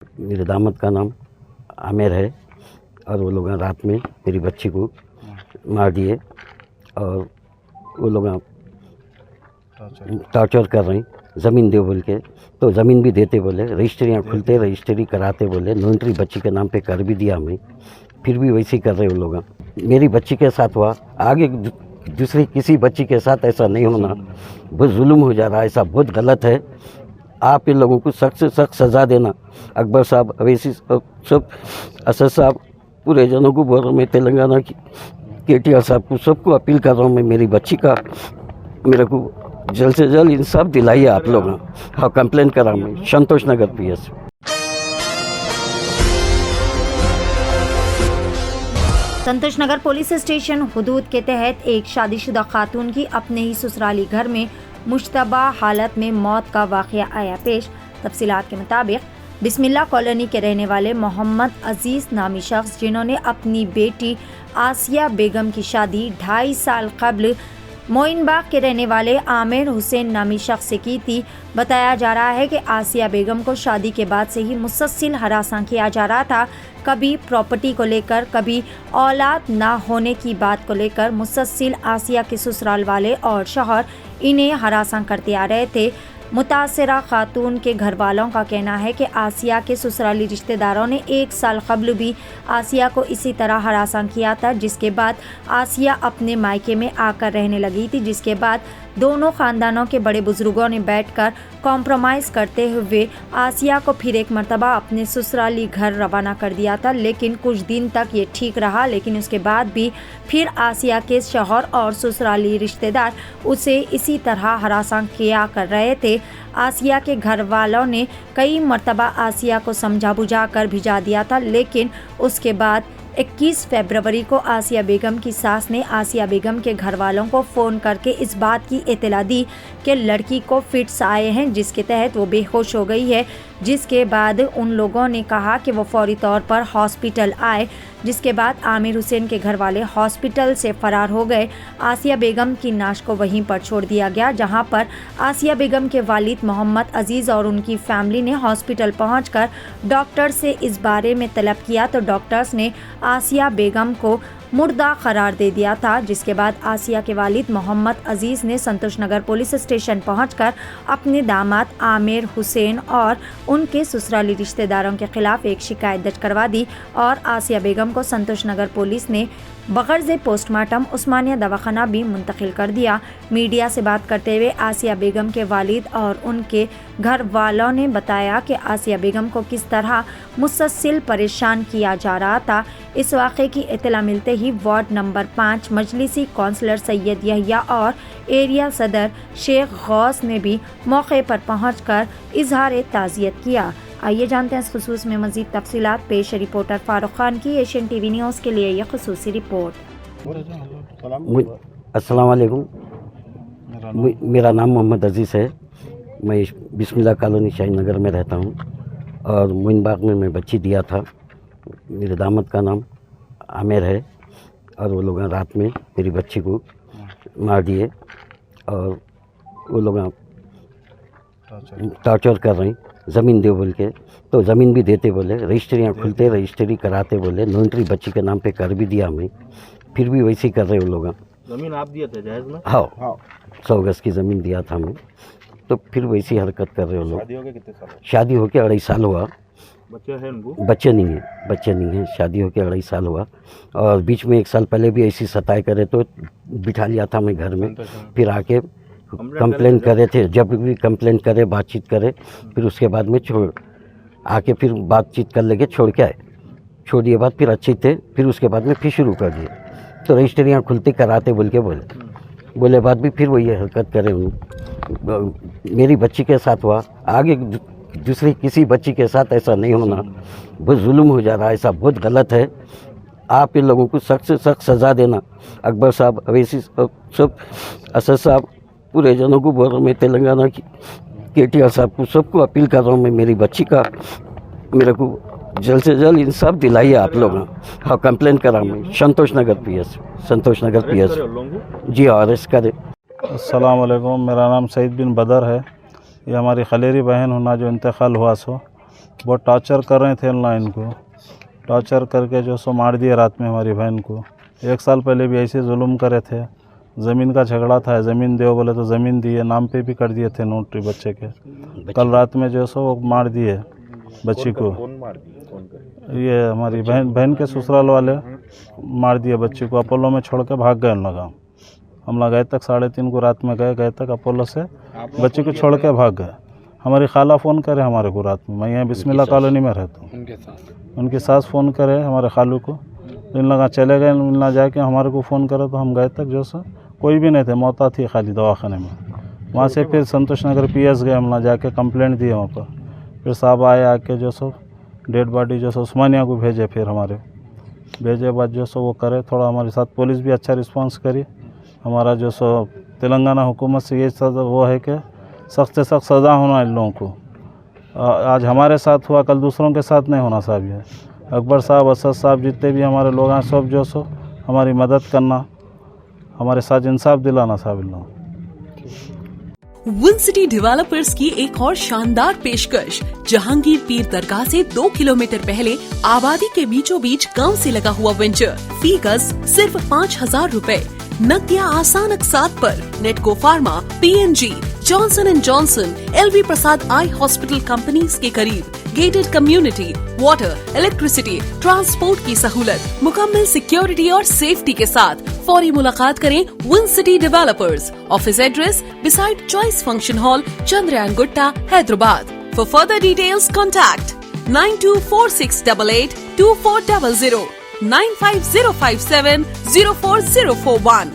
मेरे दामाद का नाम आमिर है और वो लोग रात में मेरी बच्ची को मार दिए और वो लोग टॉर्चर कर रहे हैं। ज़मीन दे बोल के, तो ज़मीन भी देते बोले, रजिस्ट्रियाँ खुलते रजिस्ट्री कराते बोले, नोटरी बच्ची के नाम पे कर भी दिया हमें, फिर भी वैसे ही कर रहे वो लोग। मेरी बच्ची के साथ हुआ, आगे दूसरी किसी बच्ची के साथ ऐसा नहीं होना, बहुत जुल्म हो जा रहा है, ऐसा बहुत गलत है। आप इन लोगों को सख्त से सख्त सज़ा देना। अकबर साहब, अवैसी सब, असद साहब, पूरे जनों को बोल रहा हूँ मैं, तेलंगाना की KTR साहब को, सबको अपील कर रहा हूँ मैं, मेरी बच्ची का मेरे को जल्द से जल्द इंसाफ दिलाइए आप लोग। हाँ, कंप्लेन करा मैं संतोष नगर PS। संतोष नगर पुलिस स्टेशन हुदूद के तहत एक शादीशुदा खातून की अपने ही ससुराली घर में मुश्तबा हालत में मौत का वाक़या आया पेश। तफसीलात के मुताबिक बिस्मिल्लाह कॉलोनी के रहने वाले मोहम्मद अजीज़ नामी शख्स, जिन्होंने अपनी बेटी आसिया बेगम की शादी 2.5 साल कबल मोइनबाग के रहने वाले आमिर हुसैन नामी शख्स से की थी। बताया जा रहा है कि आसिया बेगम को शादी के बाद से ही मुसलसल हरासा किया जा रहा था। कभी प्रॉपर्टी को लेकर, कभी औलाद ना होने की बात को लेकर मुसलसल आसिया के ससुराल वाले और शौहर इन्हें हरासा करते आ रहे थे। मुतासरा खातून के घर वालों का कहना है कि आसिया के ससुराली रिश्तेदारों ने 1 साल कबल भी आसिया को इसी तरह हरासा किया था, जिसके बाद आसिया अपने मायके में आकर रहने लगी थी। जिसके बाद दोनों ख़ानदानों के बड़े बुजुर्गों ने बैठकर कॉम्प्रोमाइज़ करते हुए आसिया को फिर एक मरतबा अपने ससुराली घर रवाना कर दिया था। लेकिन कुछ दिन तक ये ठीक रहा, लेकिन उसके बाद भी फिर आसिया के शौहर और ससुराली रिश्तेदार उसे इसी तरह हरासा किया कर रहे थे। आसिया के घर वालों ने कई मरतबा आसिया को समझा बुझा कर भिजा दिया था, लेकिन उसके बाद 21 फरवरी को आसिया बेगम की सास ने आसिया बेगम के घर वालों को फ़ोन करके इस बात की इत्तला दी कि लड़की को फिट्स आए हैं, जिसके तहत वो बेहोश हो गई है। जिसके बाद उन लोगों ने कहा कि वो फौरी तौर पर हॉस्पिटल आए। जिसके बाद आमिर हुसैन के घर वाले हॉस्पिटल से फरार हो गए। आसिया बेगम की नाश को वहीं पर छोड़ दिया गया, जहां पर आसिया बेगम के वालिद मोहम्मद अजीज़ और उनकी फैमिली ने हॉस्पिटल पहुंचकर डॉक्टर से इस बारे में तलब किया, तो डॉक्टर्स ने आसिया बेगम को मुर्दा करार दे दिया था। जिसके बाद आसिया के वालिद मोहम्मद अजीज़ ने संतोष नगर पुलिस स्टेशन पहुंचकर अपने दामाद आमिर हुसैन और उनके ससुराली रिश्तेदारों के खिलाफ एक शिकायत दर्ज करवा दी और आसिया बेगम को संतोष नगर पुलिस ने बगैर पोस्टमार्टम उस्मानिया दवाखाना भी मुंतकिल कर दिया। मीडिया से बात करते हुए आसिया बेगम के वालिद और उनके घर वालों ने बताया कि आसिया बेगम को किस तरह मुसलसल परेशान किया जा रहा था। इस वाक़े की इत्तला मिलते ही वार्ड नंबर 5 मजलिसी काउंसलर सैयद यहिया और एरिया सदर शेख गौस ने भी मौके पर पहुंचकर इजहार ताज़ियत किया। आइए जानते हैं इस खुसूस में मज़ीद तफसीलात। पेश रिपोर्टर फारूक खान की एशियन TV न्यूज़ के लिए यह खुसूसी रिपोर्ट। अस्सलाम वालेकुम, मेरा नाम मोहम्मद अजीज़ है। मैं बिस्मिल्लाह कॉलोनी शाहीन नगर में रहता हूँ और मोइनबाग में मैं बच्ची दिया था। मेरे दामाद का नाम आमिर है और वो लोग रात में मेरी बच्ची को मार दिए और वो लोग टॉर्चर कर रहे हैं। ज़मीन दे बोल के, तो ज़मीन भी देते बोले, रजिस्ट्रियाँ खुलते रजिस्ट्री कराते बोले, नोटरी बच्ची के नाम पे कर भी दिया हमें, फिर भी वैसे ही कर रहे वो लोग। ज़मीन आप दिया था जायज़ ना? हाँ, 100 गज की ज़मीन दिया था हमें, तो फिर वैसी हरकत कर रहे वो लोग। शादी हो गया कितने साल? शादी होके 2.5 साल हुआ। बच्चे हैं उनको? बच्चे नहीं हैं। शादी होके 2.5 साल हुआ और बीच में 1 साल पहले भी ऐसी सताए करे तो बिठा लिया था मैं घर में। फिर आके कंप्लेन करे थे, जब भी कंप्लेन करे, बातचीत करे, फिर उसके बाद में छोड़ आके फिर बातचीत कर लेके छोड़ के आए। छोड़ दिए बाद फिर अच्छे थे, फिर उसके बाद में फिर शुरू कर दिए, तो रजिस्ट्रियाँ खुलती कराते बोल के बोले बाद भी फिर वही हरकत करे। मेरी बच्ची के साथ हुआ, आगे दूसरी किसी बच्ची के साथ ऐसा नहीं होना, बहुत जुल्म हो जा रहा है, ऐसा बहुत गलत है। आप इन लोगों को सख्त से सख्त सज़ा देना। अकबर साहब, अवैसी सब, असद साहब, पूरे जनों को बोल रहा हूँ मैं, तेलंगाना की KTR साहब को, सबको अपील कर रहा हूँ मैं, मेरी बच्ची का मेरे को जल्द से जल्द इंसाफ दिलाइए आप लोग। हाँ, कंप्लेन करा मैं संतोष नगर PS। जी हाँ, अरेस्ट करे। अस्सलाम वालेकुम, मेरा नाम सईद बिन बदर है। ये हमारी खलेरी बहन होना जो इंतकाल हुआ सो बहुत टॉर्चर कर रहे थे अल्लाह इनको, टॉर्चर करके जो सो मार दिए रात में हमारी बहन को। 1 साल पहले भी ऐसे जुल्म करे थे, ज़मीन का झगड़ा था, ज़मीन दो बोले तो ज़मीन दिए, नाम पे भी कर दिए थे नोटरी बच्चे के। कल रात में जो सो वो मार दिए बच्ची को। ये हमारी बहन के ससुराल वाले मार दिए बच्ची को, अपोलो में छोड़ के भाग गए उन लोग। हम लोग गए तक 3:30 को रात में गए तक अपोलो से बच्ची को छोड़ के भाग गए। हमारी खाला फ़ोन करे हमारे को रात में, मैं यहाँ बिस्मिल्लाह कॉलोनी में रहता हूँ, उनकी सास फ़ोन करे हमारे खालू को, इन लोग चले गए, मिलना जाके हमारे को फ़ोन करे तो हम गए तक जो सो कोई भी नहीं थे, मौता थी खाली दवाखाने में। वहाँ से फिर संतोष नगर PS गए, हम लोग जाके कंप्लेंट दिए वहाँ पर। फिर साहब आए, आके जो सो डेड बॉडी जो सो उस्मानिया को भेजे, फिर हमारे भेजे बाद जो सो वो करे थोड़ा हमारे साथ। पुलिस भी अच्छा रिस्पांस करी। हमारा जो सो तेलंगाना हुकूमत से ये सज़ा वो है कि सख्त से सख्त सज़ा होना इन लोगों को। आज हमारे साथ हुआ, कल दूसरों के साथ नहीं होना साहब। ये अकबर साहब, असद साहब, जितने भी हमारे लोग हैं सब जो सो हमारी मदद करना, हमारे साथ इंसाफ दिलाना साहब इन लोग। विन सिटी डेवलपर्स की एक और शानदार पेशकश। जहांगीर पीर दरगाह से 2 किलोमीटर पहले आबादी के बीचों बीच गांव से लगा हुआ वेंचर। फी गज सिर्फ 5,000 रुपए। नकदिया आसान अकसात पर। Natco pharma, PNG, Johnson and Johnson, LV Prasad eye hospital companies के करीब। Gated community, water, electricity, transport की सहूलत, मुकम्मल सिक्योरिटी और सेफ्टी के साथ। फौरी मुलाकात करें win city developers. Office address beside choice function hall, Chandrayaan Gutta, Hyderabad. For further details contact 9246882400 95057 04041।